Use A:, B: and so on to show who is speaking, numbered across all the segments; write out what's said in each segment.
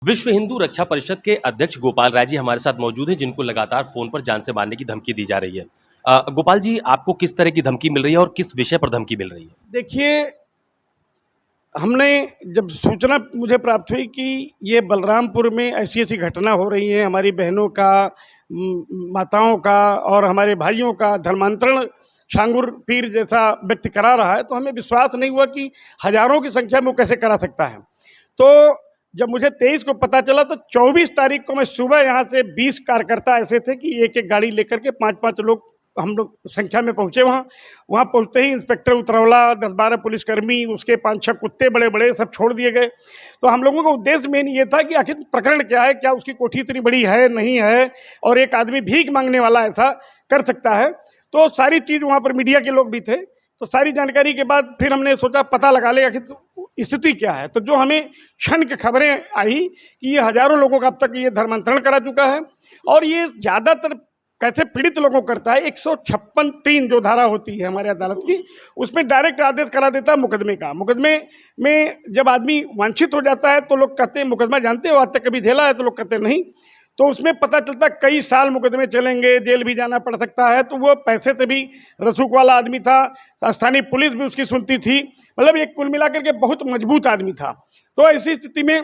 A: विश्व हिंदू रक्षा परिषद के अध्यक्ष गोपाल राय जी हमारे साथ मौजूद हैं, जिनको लगातार फोन पर जान से मारने की धमकी दी जा रही है। गोपाल जी, आपको किस तरह की धमकी मिल रही है और किस विषय पर धमकी मिल रही है?
B: देखिए, हमने जब सूचना मुझे प्राप्त हुई कि ये बलरामपुर में ऐसी ऐसी घटना हो रही है, हमारी बहनों का, माताओं का और हमारे भाइयों का धर्मांतरण शांगुर पीर जैसा व्यक्ति करा रहा है, तो हमें विश्वास नहीं हुआ कि हजारों की संख्या में वो कैसे करा सकता है। तो जब मुझे 23 को पता चला तो 24 तारीख को मैं सुबह यहाँ से 20 कार्यकर्ता ऐसे थे कि एक एक गाड़ी लेकर के 5-5 लोग हम लोग संख्या में पहुंचे। वहाँ पहुंचते ही इंस्पेक्टर उतरौला, 10-12 पुलिसकर्मी, उसके 5-6 कुत्ते बड़े बड़े सब छोड़ दिए गए। तो हम लोगों का उद्देश्य मेन ये था कि आखिर प्रकरण क्या है, क्या उसकी कोठी इतनी बड़ी है नहीं है, और एक आदमी भीख मांगने वाला ऐसा कर सकता है। तो सारी चीज़ वहाँ पर मीडिया के लोग भी थे, तो सारी जानकारी के बाद फिर हमने सोचा पता लगा ले आखिर स्थिति क्या है। तो जो हमें क्षण की खबरें आई कि ये हजारों लोगों का अब तक ये धर्मांतरण करा चुका है, और ये ज़्यादातर कैसे पीड़ित लोगों को करता है। 156(3) जो धारा होती है हमारे अदालत की, उसमें डायरेक्ट आदेश करा देता है मुकदमे का। मुकदमे में जब आदमी वांछित हो जाता है तो लोग कहते हैं मुकदमा जानते हो, आज तक कभी झेला है? तो लोग कहते नहीं। तो उसमें पता चलता है कई साल मुकदमे चलेंगे, जेल भी जाना पड़ सकता है। तो वो पैसे से भी रसूख वाला आदमी था, स्थानीय पुलिस भी उसकी सुनती थी, मतलब एक कुल मिलाकर के बहुत मजबूत आदमी था। तो ऐसी स्थिति में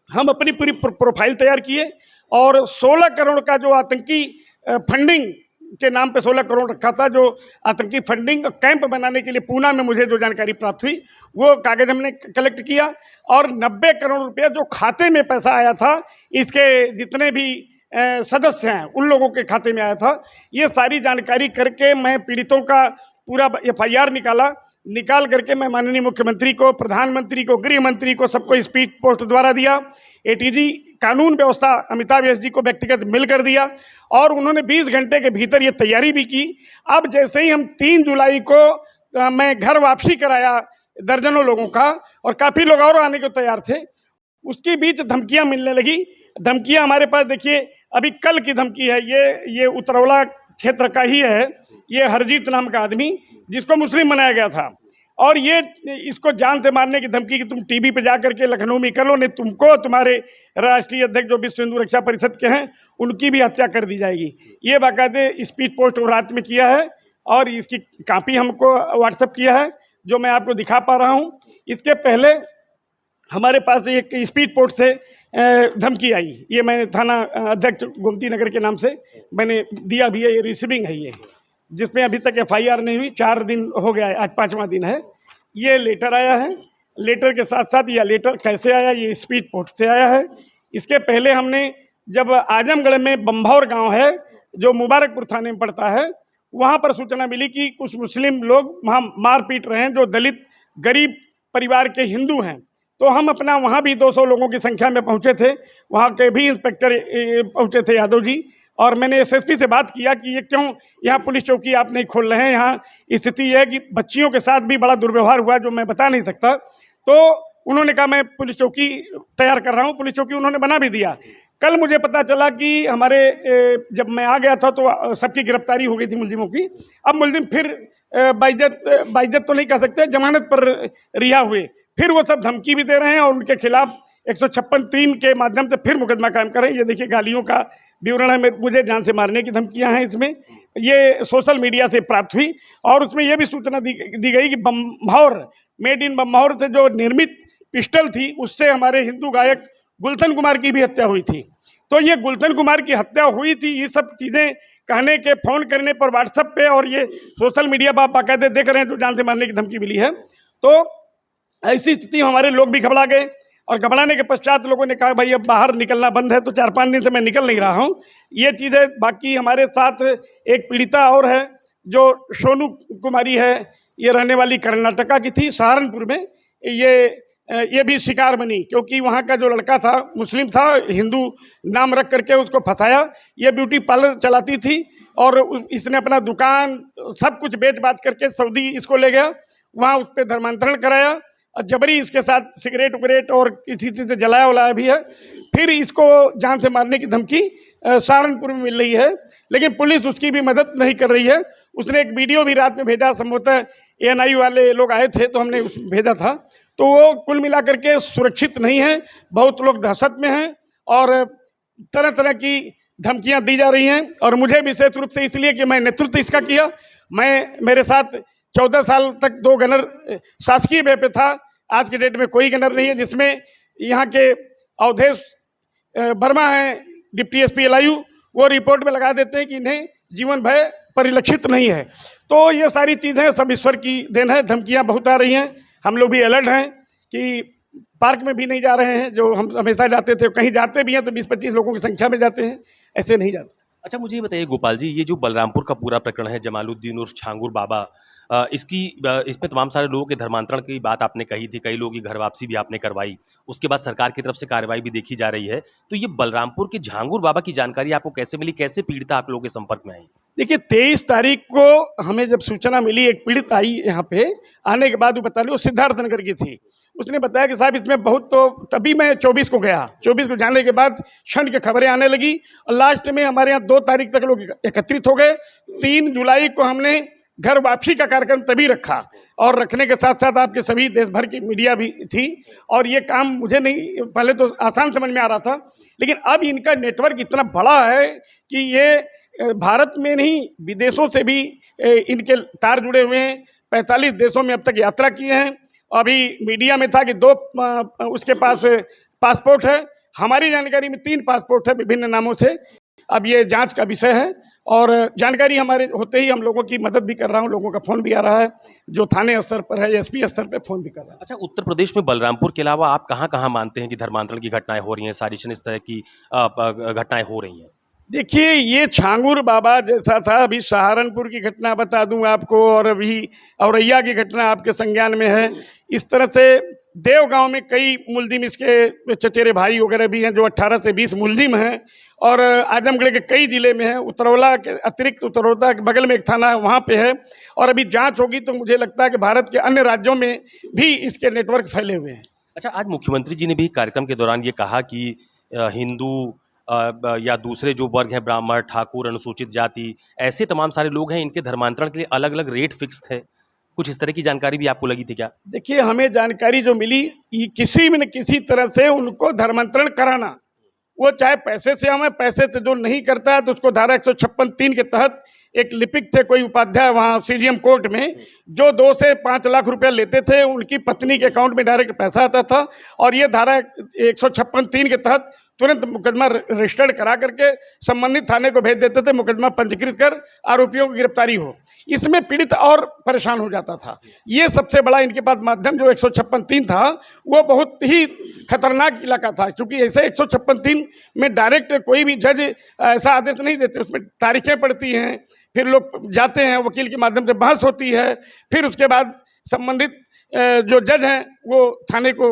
B: हम अपनी पूरी प्रोफाइल तैयार किए और 16 करोड़ का जो आतंकी फंडिंग के नाम पे 16 करोड़ रखा था, जो आतंकी फंडिंग कैंप बनाने के लिए पूना में मुझे जो जानकारी प्राप्त हुई, वो कागज हमने कलेक्ट किया। और 90 करोड़ रुपया जो खाते में पैसा आया था, इसके जितने भी सदस्य हैं उन लोगों के खाते में आया था, ये सारी जानकारी करके मैं पीड़ितों का पूरा FIR निकाल करके मैं माननीय मुख्यमंत्री को, प्रधानमंत्री को, गृह मंत्री को, सबको स्पीड पोस्ट द्वारा दिया। ATG कानून व्यवस्था अमिताभ यश जी को व्यक्तिगत मिलकर दिया, और उन्होंने 20 घंटे के भीतर ये तैयारी भी की। अब जैसे ही हम 3 जुलाई को मैं घर वापसी कराया दर्जनों लोगों का, और काफ़ी लोग और आने को तैयार थे, उसके बीच धमकियां मिलने लगी। धमकियां हमारे पास, देखिए अभी कल की धमकी है, ये उतरौला क्षेत्र का ही है, ये हरजीत नाम का आदमी जिसको मुस्लिम बनाया गया था, और ये इसको जान से मारने की धमकी कि तुम टीवी पे जा करके लखनऊ में कर लो, नहीं तुमको तुम्हारे राष्ट्रीय अध्यक्ष जो विश्व हिंदू रक्षा परिषद के हैं उनकी भी हत्या कर दी जाएगी। ये बाकायदे स्पीड पोस्ट रात में किया है, और इसकी कॉपी हमको व्हाट्सएप किया है, जो मैं आपको दिखा पा रहा हूँ। इसके पहले हमारे पास एक स्पीड पोस्ट से धमकी आई, ये मैंने थाना अध्यक्ष गोमती नगर के नाम से मैंने दिया भी है, ये रिसीविंग है, ये जिसमें अभी तक FIR नहीं हुई, 4 दिन हो गया है, आज 5वां दिन है। ये लेटर आया है, लेटर के साथ साथ यह लेटर कैसे आया, ये स्पीड पोस्ट से आया है। इसके पहले हमने जब आजमगढ़ में बम्भौर गांव है जो मुबारकपुर थाने में पड़ता है, वहां पर सूचना मिली कि कुछ मुस्लिम लोग वहां मार पीट रहे हैं जो दलित गरीब परिवार के हिंदू हैं। तो हम अपना वहां भी 200 लोगों की संख्या में पहुंचे थे, वहां के भी इंस्पेक्टर पहुंचे थे यादव जी, और मैंने SSP से बात किया कि ये क्यों यहाँ पुलिस चौकी आप नहीं खोल रहे हैं। यहाँ स्थिति यह है कि बच्चियों के साथ भी बड़ा दुर्व्यवहार हुआ जो मैं बता नहीं सकता। तो उन्होंने कहा मैं पुलिस चौकी तैयार कर रहा हूँ, पुलिस चौकी उन्होंने बना भी दिया। कल मुझे पता चला कि हमारे जब मैं आ गया था तो सबकी गिरफ्तारी हो गई थी मुलजिमों की। अब मुलजिम फिर बाइज्जत तो नहीं कह सकते, जमानत पर रिहा हुए, फिर वो सब धमकी भी दे रहे हैं और उनके खिलाफ 156(3) के माध्यम से फिर मुकदमा कायम कर रहे हैं। ये देखिए गालियों का विवरण है, मुझे जान से मारने की धमकियां हैं इसमें। ये सोशल मीडिया से प्राप्त हुई, और उसमें यह भी सूचना दी गई कि बम्भौर, मेड इन बम्भौर से जो निर्मित पिस्टल थी उससे हमारे हिंदू गायक गुलशन कुमार की भी हत्या हुई थी। तो ये गुलशन कुमार की हत्या हुई थी, ये सब चीज़ें कहने के, फोन करने पर व्हाट्सएप पे, और ये सोशल मीडिया पर आप बाकायदे देख रहे हैं जो जान से मारने की धमकी मिली है। तो ऐसी स्थिति में हमारे लोग भी घबरा गए, और घबराने के पश्चात लोगों ने कहा भाई अब बाहर निकलना बंद है। तो 4-5 दिन से मैं निकल नहीं रहा हूँ, ये चीज़ें। बाकी हमारे साथ एक पीड़िता और है जो सोनू कुमारी है, ये रहने वाली कर्नाटका की थी, सहारनपुर में। ये भी शिकार बनी, क्योंकि वहाँ का जो लड़का था मुस्लिम था, हिंदू नाम रख करके उसको फंसाया। ये ब्यूटी पार्लर चलाती थी, और इसने अपना दुकान सब कुछ बेच बाच करके सऊदी इसको ले गया, वहाँ उस पर धर्मांतरण कराया, और जबरी इसके साथ सिगरेट उगरेट और किसी चीज़ से जलाया उलाया भी है। फिर इसको जान से मारने की धमकी सहारनपुर में मिल रही है, लेकिन पुलिस उसकी भी मदद नहीं कर रही है। उसने एक वीडियो भी रात में भेजा, संभवतः ANI वाले लोग आए थे तो हमने भेजा था। तो वो कुल मिलाकर के सुरक्षित नहीं है। बहुत लोग दहशत में हैं और तरह तरह की धमकियां दी जा रही हैं। और मुझे विशेष रूप से इसलिए कि मैं नेतृत्व इसका किया, मेरे साथ 14 साल तक 2 गनर शासकीय व्यय पे था। आज के डेट में कोई गनर नहीं है, जिसमें यहाँ के अवधेश वर्मा हैं डिप्टी एसपी LIU, वो रिपोर्ट में लगा देते हैं कि इन्हें जीवन भय परिलक्षित नहीं है। तो ये सारी चीज़ें सब ईश्वर की देन है। धमकियां बहुत आ रही हैं, हम लोग भी अलर्ट हैं कि पार्क में भी नहीं जा रहे हैं, जो हम हमेशा जाते थे। कहीं जाते भी हैं तो 20-25 लोगों की संख्या में जाते हैं, ऐसे नहीं जाते।
A: अच्छा, मुझे ये बताइए गोपाल जी, ये जो बलरामपुर का पूरा प्रकरण है, जमालुद्दीन उर्फ छांगुर बाबा, इसमें तमाम सारे लोगों के धर्मांतरण की बात आपने कही थी, कई लोगों की घर वापसी भी आपने करवाई, उसके बाद सरकार की तरफ से कार्रवाई भी देखी जा रही है। तो ये बलरामपुर के झांगुर बाबा की जानकारी आपको कैसे मिली, कैसे पीड़िता आप लोगों के संपर्क में आई?
B: देखिए, 23 तारीख को हमें जब सूचना मिली, एक पीड़ित आई यहाँ पे, आने के बाद वो बता ली, वो सिद्धार्थनगर की थी। उसने बताया कि साहब इसमें बहुत, तो तभी मैं 24 को गया। 24 को जाने के बाद क्षण की खबरें आने लगी और लास्ट में हमारे यहाँ 2 तारीख तक लोग एकत्रित हो गए। 3 जुलाई को हमने घर वापसी का कार्यक्रम तभी रखा, और रखने के साथ साथ आपके सभी देश भर की मीडिया भी थी। और ये काम मुझे नहीं, पहले तो आसान समझ में आ रहा था, लेकिन अब इनका नेटवर्क इतना बड़ा है कि ये भारत में नहीं, विदेशों से भी इनके तार जुड़े हुए हैं। 45 देशों में अब तक यात्रा किए हैं। अभी मीडिया में था कि 2 उसके पास पासपोर्ट है, हमारी जानकारी में 3 पासपोर्ट है विभिन्न नामों से। अब ये जांच का विषय है, और जानकारी हमारे होते ही हम लोगों की मदद भी कर रहा हूँ। लोगों का फ़ोन भी आ रहा है, जो थाने स्तर पर है, SP स्तर पर फ़ोन भी कर रहा है।
A: अच्छा, उत्तर प्रदेश में बलरामपुर के अलावा आप कहाँ कहाँ मानते हैं कि धर्मांतरण की घटनाएं हो रही हैं, साजिशन इस तरह की घटनाएं हो रही हैं?
B: देखिए, ये छांगुर बाबा जैसा था, अभी सहारनपुर की घटना बता दूं आपको, और अभी औरैया की घटना आपके संज्ञान में है। इस तरह से देवगांव में कई मुलजिम, इसके चचेरे भाई वगैरह भी हैं, जो 18 से 20 मुलजिम हैं। और आजमगढ़ के कई जिले में है, उतरौला के अतिरिक्त उतरौला के बगल में एक थाना है, वहाँ पे है। और अभी जांच होगी तो मुझे लगता है कि भारत के अन्य राज्यों में भी इसके नेटवर्क फैले हुए हैं।
A: अच्छा, आज मुख्यमंत्री जी ने भी कार्यक्रम के दौरान ये कहा कि हिंदू या दूसरे जो वर्ग हैं, ब्राह्मण, ठाकुर, अनुसूचित जाति, ऐसे तमाम सारे लोग हैं, इनके धर्मांतरण के लिए अलग अलग रेट फिक्स है। कुछ इस तरह की जानकारी भी आपको लगी थी क्या?
B: देखिए, हमें जानकारी जो मिली, किसी न किसी तरह से उनको धर्मांतरण कराना, वो चाहे पैसे से हमें, पैसे से जो नहीं करता है तो उसको धारा 156(3) के तहत एक लिपिक थे, कोई उपाध्याय वहाँ CGM कोर्ट में, जो 2 से 5 लाख रुपया लेते थे, उनकी पत्नी के अकाउंट में डायरेक्ट पैसा आता था। और ये धारा 156(3) के तहत तुरंत मुकदमा रजिस्टर्ड करा करके संबंधित थाने को भेज देते थे, मुकदमा पंजीकृत कर आरोपियों की गिरफ्तारी हो। इसमें पीड़ित और परेशान हो जाता था। ये सबसे बड़ा इनके पास माध्यम जो 156(3) था, वो बहुत ही खतरनाक इलाका था, क्योंकि ऐसे 156(3) में डायरेक्ट कोई भी जज ऐसा आदेश नहीं देते। उसमें तारीखें पड़ती हैं, फिर लोग जाते हैं, वकील के माध्यम से बहस होती है, फिर उसके बाद संबंधित जो जज हैं वो थाने को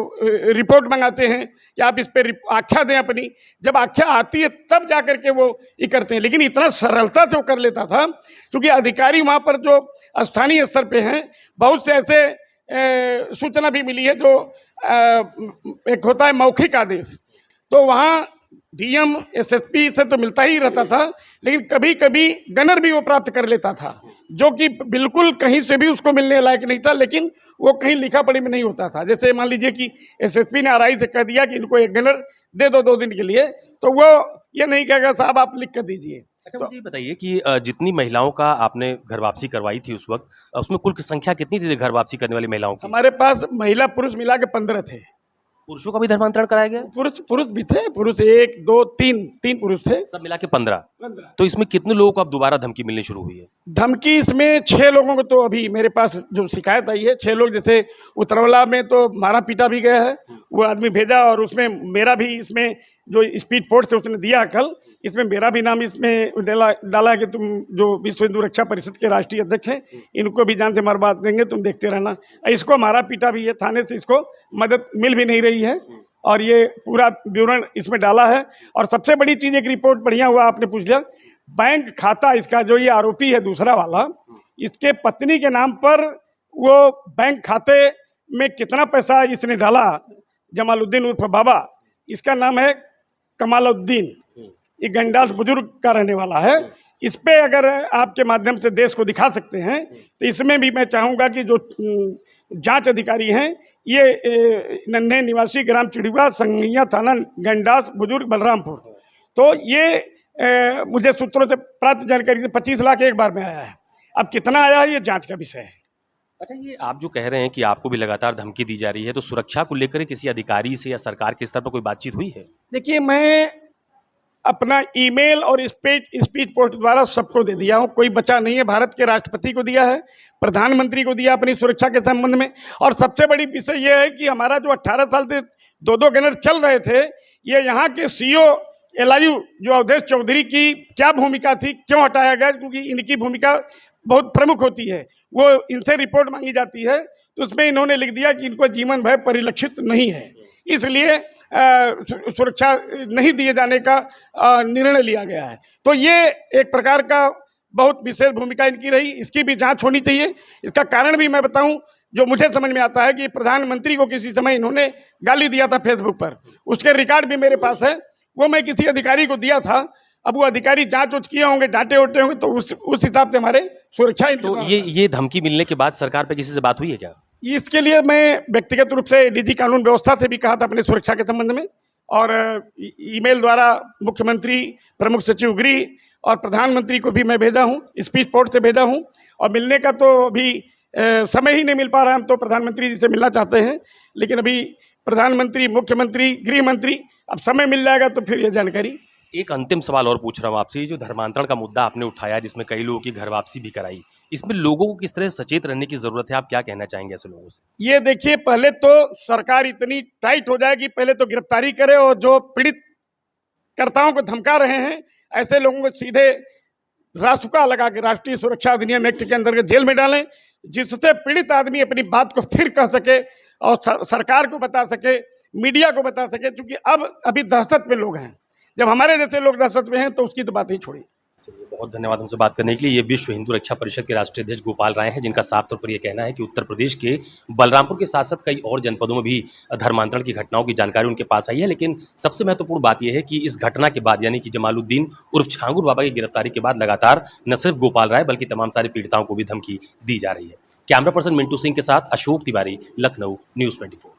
B: रिपोर्ट मंगाते हैं कि आप इस पर आख्या दें अपनी। जब आख्या आती है तब जा करके वो ये करते हैं, लेकिन इतना सरलता से वो कर लेता था, क्योंकि अधिकारी वहाँ पर जो स्थानीय स्तर पे हैं, बहुत से ऐसे सूचना भी मिली है जो एक होता है मौखिक आदेश, तो वहाँ DM SSP से तो मिलता ही रहता था, लेकिन कभी कभी गनर भी वो प्राप्त कर लेता था, जो कि बिल्कुल कहीं से भी उसको मिलने लायक नहीं था, लेकिन वो कहीं लिखा पढ़ी में नहीं होता था। जैसे मान लीजिए कि SSP ने RI से कह दिया कि इनको 1 गनर दे दो 2 दिन के लिए, तो वो ये नहीं कहेगा साहब आप लिख कर दीजिए।
A: अच्छा, मुझे ये बताइए कि जितनी महिलाओं का आपने घर वापसी करवाई थी उस वक्त, उसमें कुल संख्या कितनी थी घर वापसी करने वाली महिलाओं की?
B: हमारे पास महिला पुरुष मिला के 15 थे।
A: पुरुषों का भी धर्मांतरण कराया गया?
B: पुरुष भी थे, पुरुष 1 2 3 पुरुष थे,
A: सब मिला के 15। तो इसमें कितने लोगों को अब दोबारा धमकी मिलनी शुरू हुई है?
B: धमकी इसमें 6 लोगों को तो अभी मेरे पास जो शिकायत आई है, 6 लोग, जैसे उतरौला में तो मारा पीटा भी गया है, वो आदमी भेजा, और उसमें मेरा भी, इसमें जो स्पीड पोस्ट से उसने दिया कल, इसमें मेरा भी नाम इसमें डाला कि तुम जो विश्व हिंदू रक्षा परिषद के राष्ट्रीय अध्यक्ष हैं, इनको भी जान से मरवा देंगे, तुम देखते रहना। इसको मारा पीटा भी है, थाने से इसको मदद मिल भी नहीं रही है, और ये पूरा विवरण इसमें डाला है। और सबसे बड़ी चीज़, एक रिपोर्ट बढ़िया हुआ आपने पूछ लिया, बैंक खाता इसका, जो ये आरोपी है दूसरा वाला, इसके पत्नी के नाम पर वो बैंक खाते में कितना पैसा इसने डाला, जमालुद्दीन उर्फ बाबा, इसका नाम है कमालुद्दीन, ये गंडास बुजुर्ग का रहने वाला है। इस पे अगर आपके माध्यम से देश को दिखा सकते हैं, तो इसमें भी मैं चाहूँगा कि जो जांच अधिकारी हैं, ये नन्हे निवासी ग्राम चिड़ुआ, संगैया थाना, गंडास बुजुर्ग, बलरामपुर। तो ये मुझे सूत्रों से प्राप्त जानकारी से 25 लाख एक बार में आया है। अब कितना आया है ये जांच का विषय है।
A: अच्छा, ये आप जो कह रहे हैं कि आपको भी लगातार धमकी दी जा रही है, तो सुरक्षा को लेकर किसी अधिकारी से या सरकार के स्तर पर कोई बातचीत हुई है?
B: देखिए, मैं अपना ईमेल और स्पीच पोस्ट द्वारा सबको दे दिया हूं, कोई बचा नहीं है। भारत के राष्ट्रपति को दिया है, प्रधानमंत्री को दिया अपनी सुरक्षा के संबंध में। और सबसे बड़ी विषय यह है कि हमारा जो 18 साल से दो गनर चल रहे थे, ये यहाँ के सीओ LIU जो अवधेश चौधरी की क्या भूमिका थी, क्यों हटाया गया, क्योंकि इनकी भूमिका बहुत प्रमुख होती है, वो इनसे रिपोर्ट मांगी जाती है। तो उसमें इन्होंने लिख दिया कि इनको जीवन भय परिलक्षित नहीं है, इसलिए सुरक्षा नहीं दिए जाने का निर्णय लिया गया है। तो ये एक प्रकार का बहुत विशेष भूमिका इनकी रही, इसकी भी जांच होनी चाहिए। इसका कारण भी मैं बताऊं, जो मुझे समझ में आता है कि प्रधानमंत्री को किसी समय इन्होंने गाली दिया था फेसबुक पर, उसके रिकॉर्ड भी मेरे पास है, वो मैं किसी अधिकारी को दिया था। अब वो अधिकारी जांच उच किए होंगे, डांटे उठे होंगे, तो उस हिसाब से हमारे सुरक्षा।
A: तो ये धमकी मिलने के बाद सरकार पे किसी से बात हुई है क्या?
B: इसके लिए मैं व्यक्तिगत रूप से DG कानून व्यवस्था से भी कहा था अपनी सुरक्षा के संबंध में, और ईमेल द्वारा मुख्यमंत्री, प्रमुख सचिव गृह और प्रधानमंत्री को भी मैं भेजा हूं, स्पीच पोस्ट से भेजा हूं। और मिलने का तो अभी समय ही नहीं मिल पा रहा है। हम तो प्रधानमंत्री जी से मिलना चाहते हैं, लेकिन अभी प्रधानमंत्री, मुख्यमंत्री, गृह मंत्री, अब समय मिल जाएगा तो फिर ये जानकारी।
A: एक अंतिम सवाल और पूछ रहा हूँ आपसे, ये जो धर्मांतरण का मुद्दा आपने उठाया, जिसमें कई लोगों की घर वापसी भी कराई, इसमें लोगों को किस तरह सचेत रहने की जरूरत है? आप क्या कहना चाहेंगे ऐसे लोगों से?
B: ये देखिए, पहले तो सरकार इतनी टाइट हो जाएगी, पहले तो गिरफ्तारी करे, और जो पीड़ित कर्ताओं को धमका रहे हैं ऐसे लोगों को सीधे रासुका लगा के राष्ट्रीय सुरक्षा अधिनियम एक्ट के अंतर्गत जेल में डालें, जिससे पीड़ित आदमी अपनी बात को फिर कह सके और सरकार को बता सके, मीडिया को बता सके। क्योंकि अब अभी दहशत में लोग हैं, जब हमारे जैसे लोग दहशत में हैं तो उसकी तो बात ही छोड़ी।
A: बहुत धन्यवाद हमसे बात करने के लिए। ये विश्व हिंदू रक्षा परिषद के राष्ट्रीय अध्यक्ष गोपाल राय हैं, जिनका साफ तौर पर यह कहना है कि उत्तर प्रदेश के बलरामपुर के साथ साथ कई और जनपदों में भी धर्मांतरण की घटनाओं की जानकारी उनके पास आई है। लेकिन सबसे महत्वपूर्ण बात यह है कि इस घटना के बाद, यानी कि जमालुद्दीन उर्फ छांगुर बाबा की गिरफ्तारी के बाद, लगातार न सिर्फ गोपाल राय बल्कि तमाम सारे पीड़िताओं को भी धमकी दी जा रही है। कैमरा पर्सन मिंटू सिंह के साथ अशोक तिवारी, लखनऊ, न्यूज़ 24।